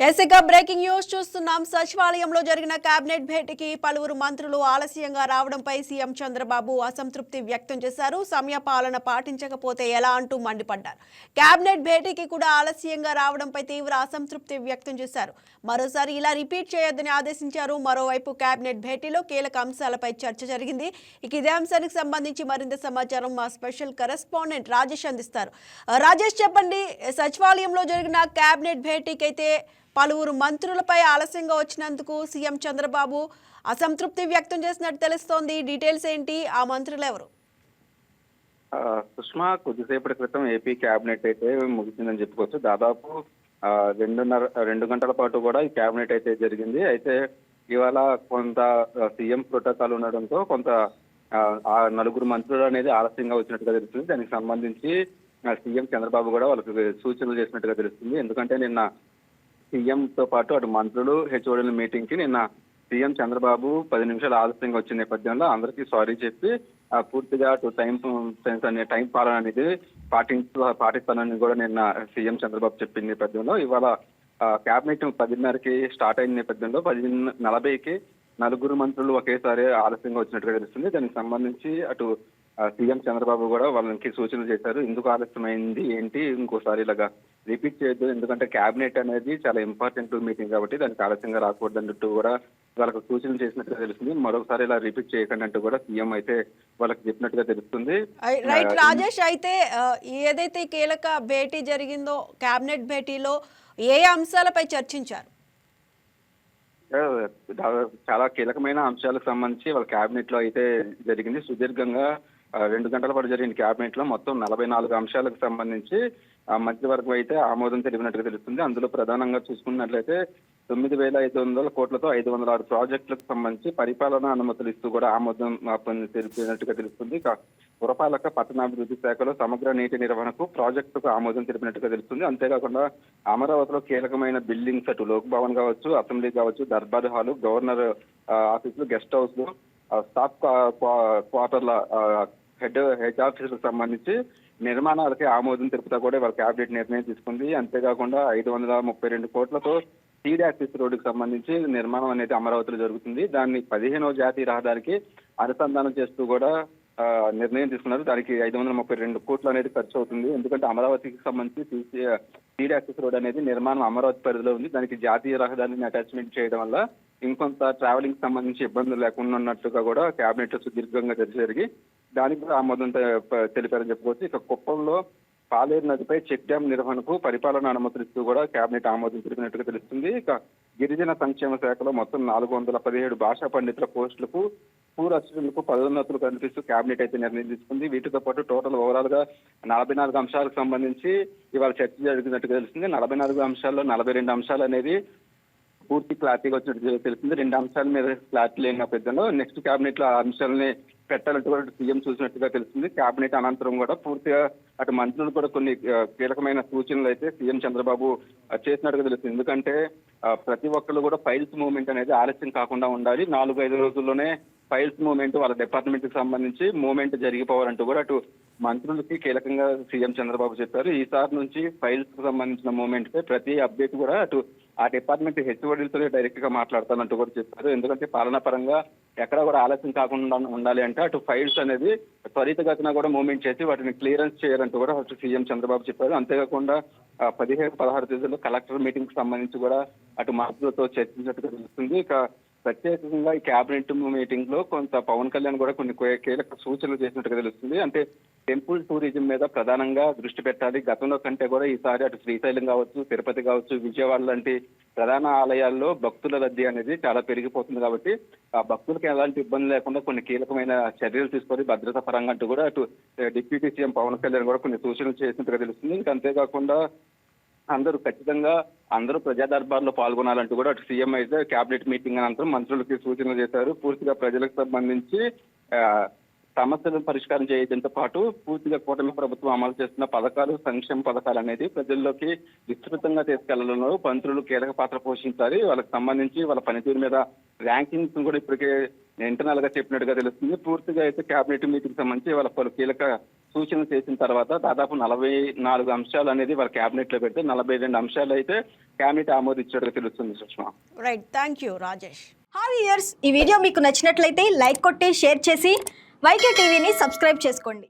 ఏసీగా breaking news చూస్తున్నాం. సచివాలయంలో జరిగిన కేబినెట్ భేటీకి పలువురు మంత్రులు ఆలస్యంగా రావడంపై సీఎం చంద్రబాబు అసంతృప్తి వ్యక్తం చేశారు. సమయపాలన పాటించకపోతే ఎలా అంటూ మండిపడ్డారు. కేబినెట్ భేటీకి కూడా ఆలస్యంగా రావడంపై తీవ్ర అసంతృప్తి వ్యక్తం చేశారు. మరోసారి ఇలా రిపీట్ చేయొద్దని ఆదేశించారు. మరోవైపు కేబినెట్ భేటీలో కీలక అంశాలపై చర్చ జరిగింది. ఇదే అంశానికి సంబంధించి మరింత సమాచారం మా స్పెషల్ కరెస్పాండెంట్ రాజేష్ అందిస్తారు. రాజేష్, చెప్పండి. సచివాలయంలో జరిగిన కేబినెట్ భేటీకి అయితే పలువురు మంత్రులపై ఆలస్యంగా వచ్చినందుకు సీఎం చంద్రబాబు అసంతృప్తి వ్యక్తం చేసినట్టు తెలుస్తోంది. డీటెయిల్స్ ఏంటి? ఆ మంత్రులు ఎవరు? సుష్మా, కొద్దిసేపటి క్రితం ఏపీ కేబినెట్ అయితే ముగిసిందని చెప్పుకోవచ్చు. దాదాపు 2 గంటల పాటు కూడా ఈ కేబినెట్ అయితే జరిగింది. అయితే ఇవాళ కొంత సీఎం ప్రోటోకాల్ ఉండడంతో కొంత ఆ నలుగురు మంత్రులు అనేది ఆలస్యంగా వచ్చినట్టుగా తెలుస్తుంది. దానికి సంబంధించి సీఎం చంద్రబాబు కూడా వాళ్ళకి సూచనలు చేసినట్టుగా తెలుస్తుంది. ఎందుకంటే నిన్న సీఎంతో పాటు అటు మంత్రులు హెచ్ఓడీల మీటింగ్ కి నిన్న సీఎం చంద్రబాబు 10 నిమిషాలు ఆలస్యంగా వచ్చిన నేపథ్యంలో అందరికీ సారీ చెప్పి పూర్తిగా అటు టైం పాలన అనేది పాటిస్తానని కూడా నిన్న సీఎం చంద్రబాబు చెప్పిన నేపథ్యంలో ఇవాళ కేబినెట్ 10:30కి స్టార్ట్ అయిన నేపథ్యంలో 10:40కి నలుగురు మంత్రులు ఒకేసారి ఆలస్యంగా వచ్చినట్టుగా తెలుస్తుంది. దానికి సంబంధించి అటు సీఎం చంద్రబాబు కూడా వాళ్ళకి సూచనలు చేశారు. ఎందుకు ఆలస్యమైంది ఏంటి, ఇంకోసారి ఇలాగా రిపీట్ చేయొద్దు, ఎందుకంటే కేబినెట్ అనేది చాలా ఇంపార్టెంట్ మీటింగ్ కాబట్టి దానికి ఆలస్యంగా రాకూడదు అన్నట్టు కూడా వాళ్ళకు సూచనలు చేసినట్టుగా తెలుస్తుంది. మరొకసారి ఇలా రిపీట్ చేయకండి అంటూ కూడా సీఎం అయితే వాళ్ళకి చెప్పినట్టుగా తెలుస్తుంది. రైట్ రాజేష్, అయితే ఏదైతే కీలక భేటీ జరిగిందో కేబినెట్ భేటీలో ఏ అంశాలపై చర్చించారు? చాలా కీలకమైన అంశాలకు సంబంధించి వాళ్ళ కేబినెట్ లో అయితే జరిగింది. సుదీర్ఘంగా 2 గంటల పాటు జరిగిన కేబినెట్ లో మొత్తం 44 అంశాలకు సంబంధించి మంత్రివర్గం అయితే ఆమోదం తెలిపినట్టుగా తెలుస్తుంది. అందులో ప్రధానంగా చూసుకున్నట్లయితే 9,500 కోట్లతో 506 ప్రాజెక్టులకు సంబంధించి పరిపాలనా అనుమతులు ఇస్తూ కూడా ఆమోదం తెలిపినట్టుగా తెలుస్తుంది. పురపాలక పట్టణాభివృద్ధి శాఖలో సమగ్ర నీటి నిర్వహణకు ప్రాజెక్టుకు ఆమోదం తెలిపినట్టుగా తెలుస్తుంది. అంతేకాకుండా అమరావతిలో కీలకమైన బిల్డింగ్స్ అటు లోక్ భవన్ కావచ్చు, అసెంబ్లీ కావచ్చు, దర్బార్ హాలు, గవర్నర్ ఆఫీసులు, గెస్ట్ హౌస్లు, స్టాఫ్ క్వార్టర్ల హెడ్ ఆఫీసులకు సంబంధించి నిర్మాణాలకి ఆమోదం తెలుపుతా కూడా వాళ్ళ కేబినెట్ నిర్ణయం తీసుకుంది. అంతేకాకుండా 532 కోట్లతో సీడ్ యాక్సిస్ రోడ్డుకు సంబంధించి నిర్మాణం అనేది అమరావతిలో జరుగుతుంది. దాన్ని 15వ జాతీయ రహదారికి అనుసంధానం చేస్తూ కూడా నిర్ణయం తీసుకున్నారు. దానికి 532 కోట్లు అనేది ఖర్చు అవుతుంది. ఎందుకంటే అమరావతికి సంబంధించి సీడ్ యాక్సిస్ రోడ్ అనేది నిర్మాణం అమరావతి పరిధిలో ఉంది. దానికి జాతీయ రహదారిని అటాచ్మెంట్ చేయడం వల్ల ఇంకొంత ట్రావెలింగ్ సంబంధించి ఇబ్బందులు లేకుండా ఉన్నట్టుగా కూడా కేబినెట్ సుదీర్ఘంగా చర్చ జరిగి దానికి కూడా ఆమోదం తెలిపారని చెప్పుకోవచ్చు. ఇక కుప్పంలో పాలేరు నదిపై చెక్ డ్యాం నిర్వహణకు పరిపాలన అనుమతులు ఇస్తూ కూడా కేబినెట్ ఆమోదం తెలిపినట్టుగా తెలుస్తుంది. ఇక గిరిజన సంక్షేమ శాఖలో మొత్తం 417 భాషా పండితుల పోస్టులకు అసిస్టెంట్లకు పదోన్నతులు కల్పిస్తూ కేబినెట్ అయితే నిర్ణయం తీసుకుంది. వీటితో పాటు టోటల్ ఓవరాల్ గా 44 అంశాలకు సంబంధించి ఇవాళ చర్చ జరిగినట్టుగా తెలుస్తుంది. 44 అంశాల్లో 42 అంశాలు అనేది పూర్తి క్లారిటీగా వచ్చినట్టు తెలుస్తుంది. 2 అంశాల మీద క్లారిటీ లేని నేపథ్యంలో నెక్స్ట్ కేబినెట్ లో ఆ అంశాలని పెట్టాలంటూ కూడా సీఎం చూసినట్టుగా తెలుస్తుంది. కేబినెట్ అనంతరం కూడా పూర్తిగా అటు మంత్రులు కూడా కొన్ని కీలకమైన సూచనలు అయితే సీఎం చంద్రబాబు చేసినట్టుగా తెలుస్తుంది. ఎందుకంటే ప్రతి ఒక్కరు కూడా ఫైల్స్ మూవ్మెంట్ అనేది ఆలస్యం కాకుండా ఉండాలి. 4-5 రోజుల్లోనే ఫైల్స్ మూవ్మెంట్ వాళ్ళ డిపార్ట్మెంట్ కి సంబంధించి మూవ్మెంట్ జరిగిపోవాలంటూ కూడా అటు మంత్రులకి కీలకంగా సీఎం చంద్రబాబు చెప్పారు. ఈసారి నుంచి ఫైల్స్ కు సంబంధించిన మూవ్మెంట్ పై ప్రతి అప్డేట్ కూడా అటు ఆ డిపార్ట్మెంట్ హెచ్ఓడీలతో డైరెక్ట్ గా మాట్లాడతానంటూ కూడా చెప్పారు. ఎందుకంటే పాలనా పరంగా ఎక్కడ కూడా ఆలస్యం కాకుండా ఉండాలి అంటే అటు ఫైల్స్ అనేది త్వరితగతిన కూడా మూవ్మెంట్ చేసి వాటిని క్లియరెన్స్ చేయాలంటూ కూడా అటు సీఎం చంద్రబాబు చెప్పారు. అంతేకాకుండా 15-16 తేదీలో కలెక్టర్ మీటింగ్ కి సంబంధించి కూడా అటు మంత్రులతో చర్చించినట్టుగా తెలుస్తుంది. ఇక ప్రత్యేకంగా ఈ కేబినెట్ మీటింగ్ లో కొంత పవన్ కళ్యాణ్ కూడా కొన్ని కీలక సూచనలు చేసినట్టుగా తెలుస్తుంది. అంటే టెంపుల్ టూరిజం మీద ప్రధానంగా దృష్టి పెట్టాలి. గతంలో కంటే కూడా ఈసారి అటు శ్రీశైలం కావచ్చు, తిరుపతి కావచ్చు, విజయవాడ లాంటి ప్రధాన ఆలయాల్లో భక్తుల రద్దీ అనేది చాలా పెరిగిపోతుంది కాబట్టి ఆ భక్తులకు ఎలాంటి ఇబ్బంది లేకుండా కొన్ని కీలకమైన చర్యలు తీసుకొని భద్రతా పరంగా అంటూ కూడా అటు డిప్యూటీ సీఎం పవన్ కళ్యాణ్ కూడా కొన్ని సూచనలు చేసినట్టుగా తెలుస్తుంది. ఇంకా అంతేకాకుండా అందరూ ప్రజా దర్బార్లో పాల్గొనాలంటూ కూడా అటు సీఎం అయితే కేబినెట్ మీటింగ్ అనంతరం మంత్రులకి సూచనలు చేశారు. పూర్తిగా ప్రజలకు సంబంధించి సమస్యలను పరిష్కారం చేయడంతో పాటు పూర్తిగా కూటమి ప్రభుత్వం అమలు చేస్తున్న పథకాలు, సంక్షేమ పథకాలు అనేది ప్రజల్లోకి విస్తృతంగా తీసుకెళ్లడంలో మంత్రులు కీలక పాత్ర పోషించాలి. వాళ్ళకి సంబంధించి వాళ్ళ పనితీరు మీద ర్యాంకింగ్స్ కూడా ఇప్పటికే ఇంటర్నల్ గా చెప్పినట్టుగా తెలుస్తుంది. పూర్తిగా అయితే కేబినెట్ మీటింగ్ సంబంధించి వాళ్ళ పలు కీలక సూచనలు చేసిన తర్వాత దాదాపు 44 అంశాలు అనేది వాళ్ళ కేబినెట్ లో పెడితే 42 అంశాలు అయితే కేబినెట్ ఆమోదించినట్టుగా తెలుస్తుంది Sushma. Right, thank you Rajesh. Hi viewers, ఈ వీడియో మీకు నచ్చినట్లయితే లైక్ కొట్టి షేర్ చేసి వైకే టీవీని సబ్స్క్రైబ్ చేసుకోండి.